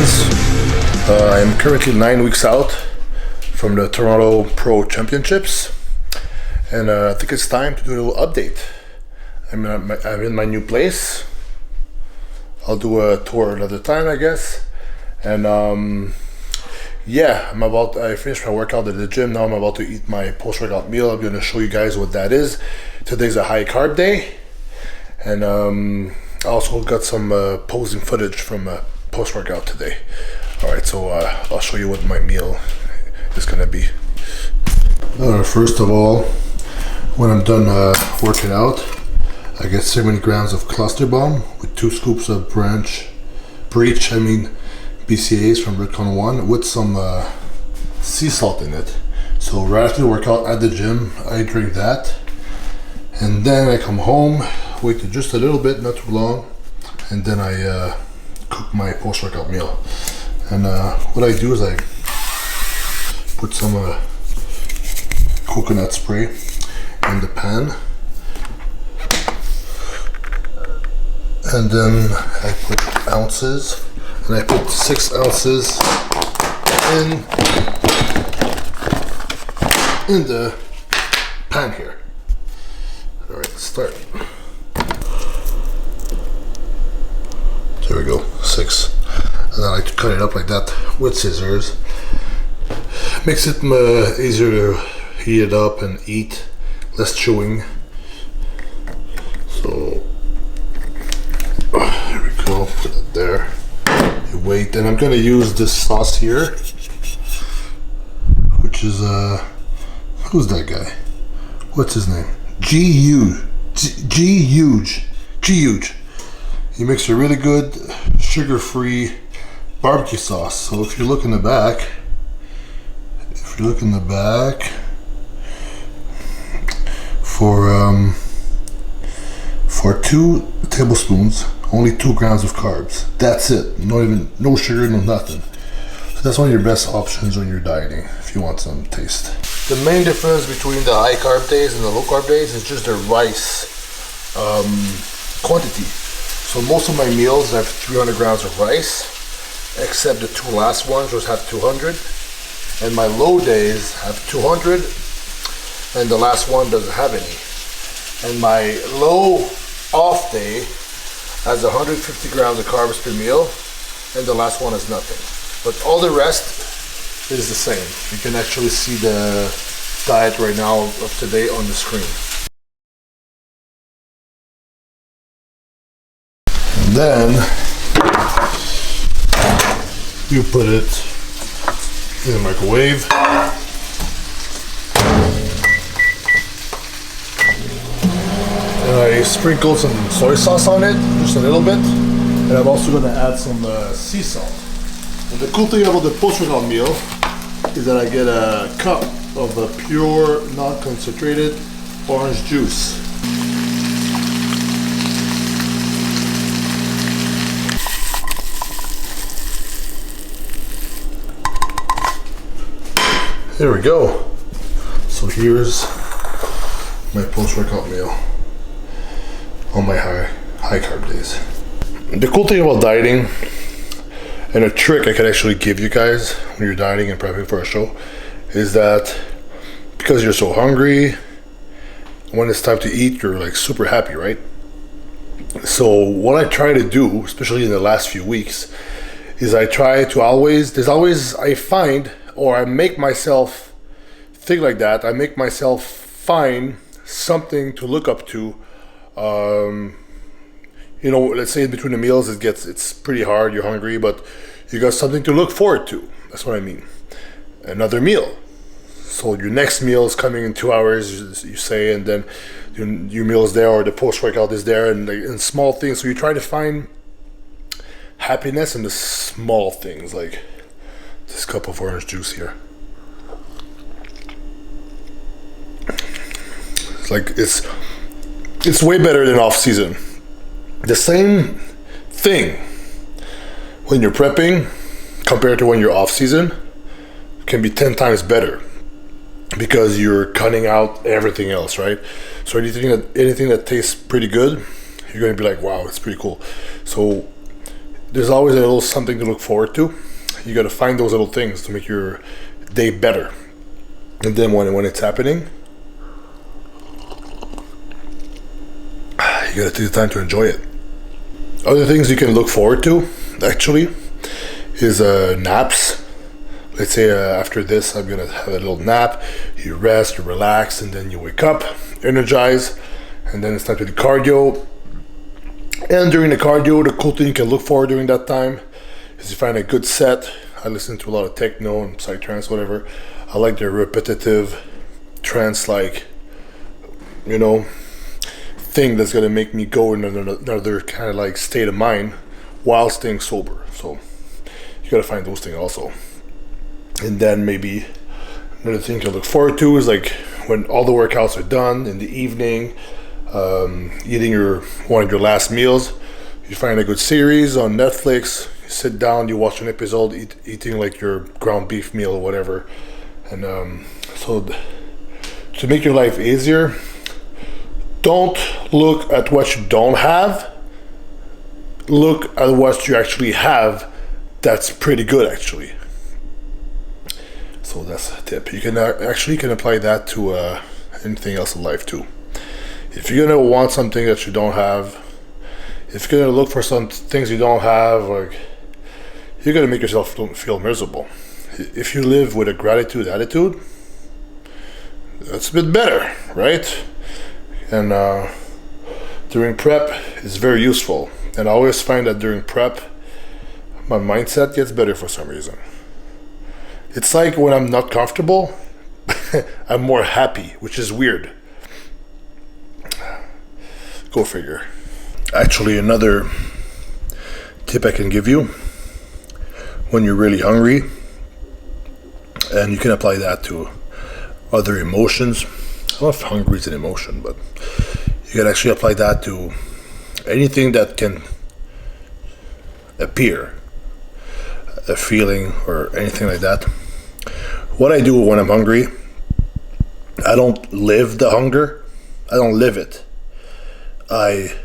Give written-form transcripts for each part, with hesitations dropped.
friends. I'm currently 9 weeks out from the Toronto Pro Championships, and I think it's time to do a little update. I'm in my new place. I'll do a tour another time, I guess. And yeah, I finished my workout at the gym. Now I'm about to eat my post-workout meal. I'm going to show you guys what that is. Today's a high carb day, and I also got some posing footage from post-workout today. Alright, so I'll show you what my meal is gonna be. First of all, when I'm done working out, I get 70 grams of cluster bomb with 2 scoops of BCAAs from Redcon 1 with some sea salt in it. So right after the workout at the gym, I drink that, and then I come home, wait just a little bit, not too long, and then I cook my post-workout meal. And what I do is I put some coconut spray in the pan, and then I put ounces, and I put 6 ounces in the pan here. All right, let's start. There we go, 6. And I like to cut it up like that with scissors. Makes it easier to heat it up and eat, less chewing. So there we go, put it there. You wait, and I'm gonna use this sauce here, which is who's that guy? What's his name? G Huge. He makes a really good sugar-free barbecue sauce. So if you look in the back, for 2 tablespoons, only 2 grams of carbs. That's it. No sugar, no nothing. So that's one of your best options when you're dieting if you want some taste. The main difference between the high carb days and the low carb days is just the rice quantity. So most of my meals have 300 grams of rice, except the 2 last ones, which have 200. And my low days have 200, and the last one doesn't have any. And my low off day has 150 grams of carbs per meal, and the last one is nothing. But all the rest is the same. You can actually see the diet right now of today on the screen. Then you put it in the microwave, and I sprinkled some soy sauce on it, just a little bit, and I'm also going to add some sea salt. And the cool thing about the post-workout meal is that I get a cup of a pure, non-concentrated orange juice. There we go. So here's my post-workout meal on my high carb days. The cool thing about dieting, and a trick I can actually give you guys when you're dieting and prepping for a show, is that because you're so hungry, when it's time to eat, you're like super happy, right? So what I try to do, especially in the last few weeks, is I make myself think like that. I make myself find something to look up to. Let's say in between the meals it's pretty hard, you're hungry, but you got something to look forward to. That's what I mean. Another meal. So your next meal is coming in 2 hours, you say, and then your meal is there, or the post-workout is there, and small things. So you try to find happiness in the small things, like this cup of orange juice here. It's way better than off season. The same thing when you're prepping compared to when you're off season can be 10 times better, because you're cutting out everything else, right? So anything that tastes pretty good, you're gonna be like, wow, it's pretty cool. So there's always a little something to look forward to. You got to find those little things to make your day better. And then when it's happening, you got to take the time to enjoy it. Other things you can look forward to, actually, is naps. Let's say after this, I'm gonna have a little nap. You rest, you relax, and then you wake up, energize, and then it's time to do cardio. And during the cardio, the cool thing you can look for during that time is you find a good set. I listen to a lot of techno and psytrance, whatever. I like the repetitive trance-like, you know, thing that's gonna make me go in another kind of like state of mind while staying sober. So you gotta find those things also. And then maybe another thing to look forward to is like when all the workouts are done in the evening, eating one of your last meals, you find a good series on Netflix, you sit down, you watch an episode, eating like your ground beef meal or whatever. And so to make your life easier, don't look at what you don't have, look at what you actually have. That's pretty good, actually. So that's a tip. You can actually apply that to anything else in life too. If you're gonna want something that you don't have, if you're gonna look for some things you don't have, like, you're gonna make yourself feel miserable. If you live with a gratitude attitude, that's a bit better, right? And during prep, it's very useful. And I always find that during prep, my mindset gets better for some reason. It's like when I'm not comfortable, I'm more happy, which is weird. Go figure. Actually, another tip I can give you, when you're really hungry, and you can apply that to other emotions. I don't know if hungry is an emotion, but you can actually apply that to anything that can appear, a feeling or anything like that. What I do when I'm hungry, I don't live the hunger, I don't live it. I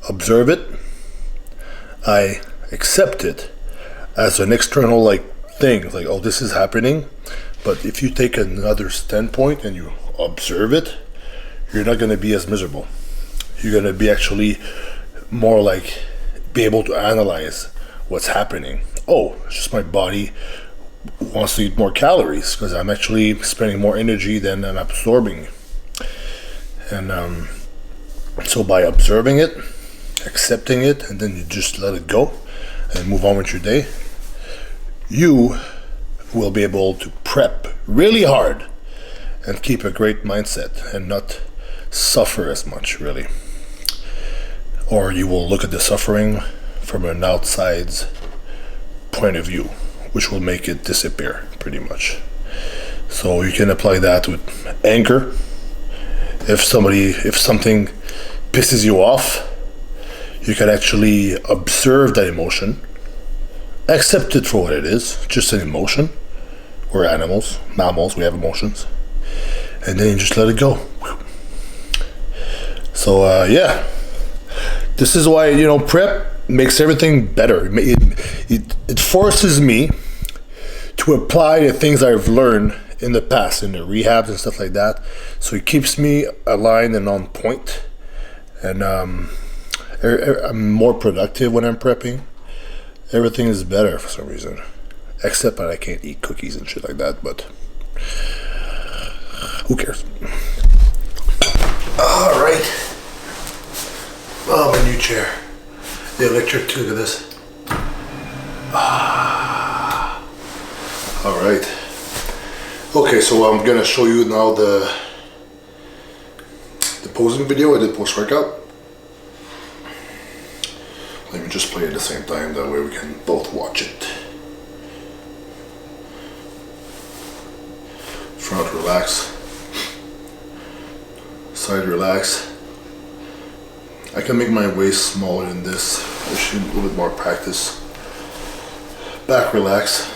observe it, I accept it as an external like thing, like, oh, this is happening. But if you take another standpoint and you observe it, you're not going to be as miserable. You're going to be actually more like be able to analyze what's happening. Oh, it's just my body wants to eat more calories because I'm actually spending more energy than I'm absorbing. And so by observing it, accepting it, and then you just let it go and move on with your day, you will be able to prep really hard and keep a great mindset and not suffer as much, really. Or you will look at the suffering from an outside's point of view, which will make it disappear pretty much. So you can apply that with anger. If something pisses you off, you can actually observe that emotion, accept it for what it is, just an emotion. We're animals, mammals, we have emotions. And then you just let it go. So yeah, this is why, prep makes everything better. It forces me to apply the things I've learned in the past, in the rehabs and stuff like that. So it keeps me aligned and on point. And I'm more productive when I'm prepping. Everything is better for some reason. Except that I can't eat cookies and shit like that, but who cares? Alright. Oh, my new chair. The electric too, look at this. Alright. Okay, so I'm gonna show you now the posing video I did post-workout. Let me just play it at the same time, that way we can both watch it. Front relax, side relax. I can make my waist smaller than this. I should need a little bit more practice. Back relax.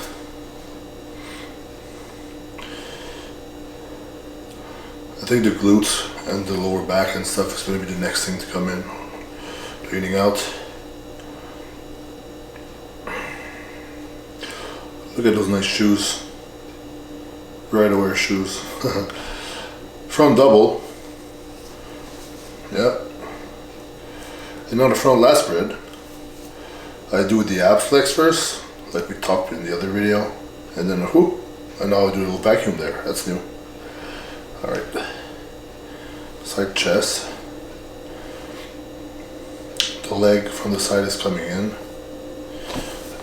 I think the glutes and the lower back and stuff is going to be the next thing to come in. Leaning out. Look at those nice shoes. Right to wear shoes. Front double. Yeah. And on the front last spread, I do the ab flex first, like we talked in the other video, and then a hoop, and now I do a little vacuum there. That's new. Alright. Side chest. The leg from the side is coming in.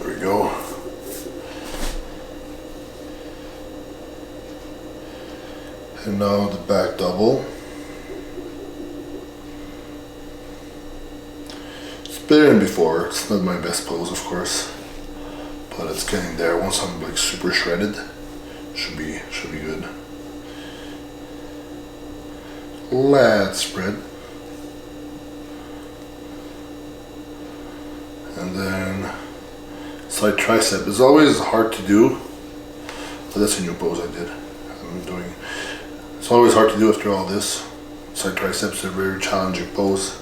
There we go. And now the back double. It's better than before. It's not my best pose, of course, but it's getting there. Once I'm like super shredded, should be good. Lat spread. And then side tricep is always hard to do, but that's a new pose I did. It's always hard to do after all this. Side triceps are a very challenging pose.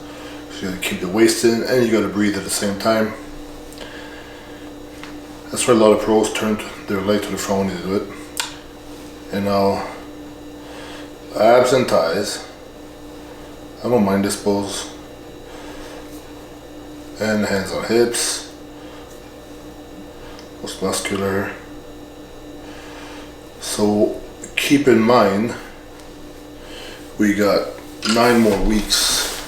So you gotta keep the waist in and you gotta breathe at the same time. That's why a lot of pros turn their leg to the front when they do it. And now abs and thighs. I don't mind this pose. And hands on hips. Most muscular. So keep in mind, we got 9 more weeks,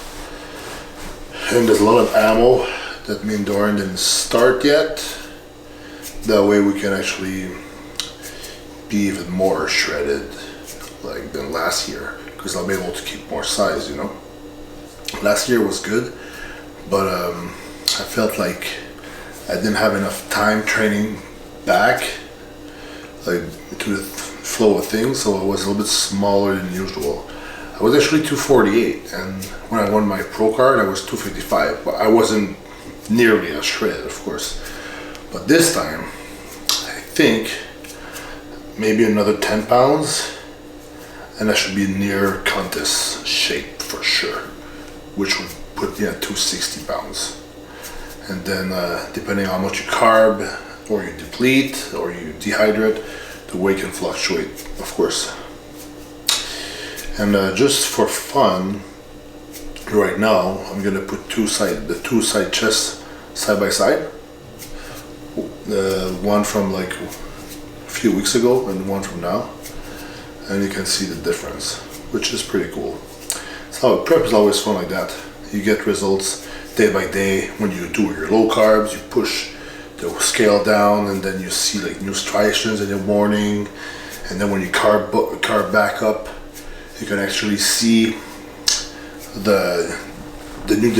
and there's a lot of ammo that me and Dorian didn't start yet. That way we can actually be even more shredded like than last year, because I'll be able to keep more size, you know. Last year was good, but I felt like I didn't have enough time training back, like to the flow of things, so I was a little bit smaller than usual. I was actually 248, and when I won my pro card I was 255, but I wasn't nearly as shredded, of course. But this time I think maybe another 10 pounds and I should be near contest shape for sure, which would put me at 260 pounds. And then depending on how much you carb or you deplete or you dehydrate, the weight can fluctuate, of course. And just for fun, right now I'm gonna put the two side chests side by side. One from like a few weeks ago and one from now, and you can see the difference, which is pretty cool. So prep is always fun like that. You get results day by day. When you do your low carbs, you push the scale down, and then you see like new striations in the morning, and then when you carb back up, you can actually see the new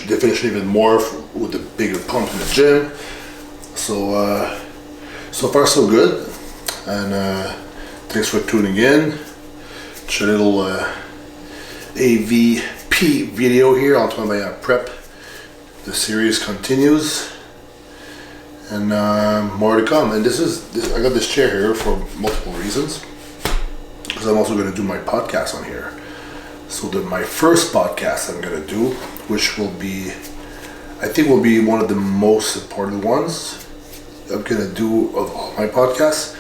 definition even more with the bigger pump in the gym. So so far so good, and thanks for tuning in. It's a little AVP video here, Antoine Vaillant Prep. The series continues, and more to come. And I got this chair here for multiple reasons, because I'm also going to do my podcast on here. So my first podcast I'm going to do, which will be, I think will be one of the most important ones I'm going to do of all my podcasts,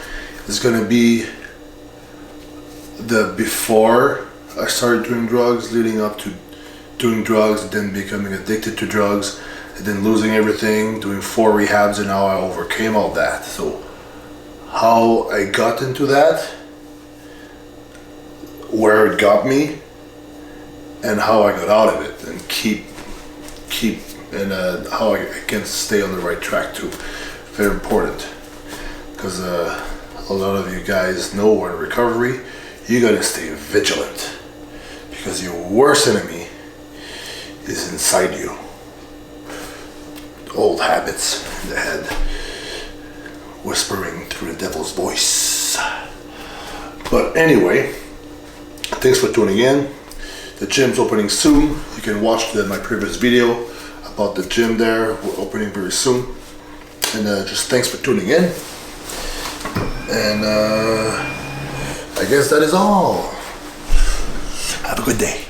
is going to be the before I started doing drugs, leading up to doing drugs, and then becoming addicted to drugs, and then losing everything, doing 4 rehabs, and how I overcame all that. So how I got into that, where it got me, and how I got out of it, and how I can stay on the right track too. Very important, because a lot of you guys know we're in recovery. You gotta stay vigilant, because your worst enemy is inside you. Old habits in the head, whispering through the devil's voice. But anyway, thanks for tuning in. The gym's opening soon. You can watch my previous video about the gym there. We're opening very soon. And just thanks for tuning in. And I guess that is all. Have a good day.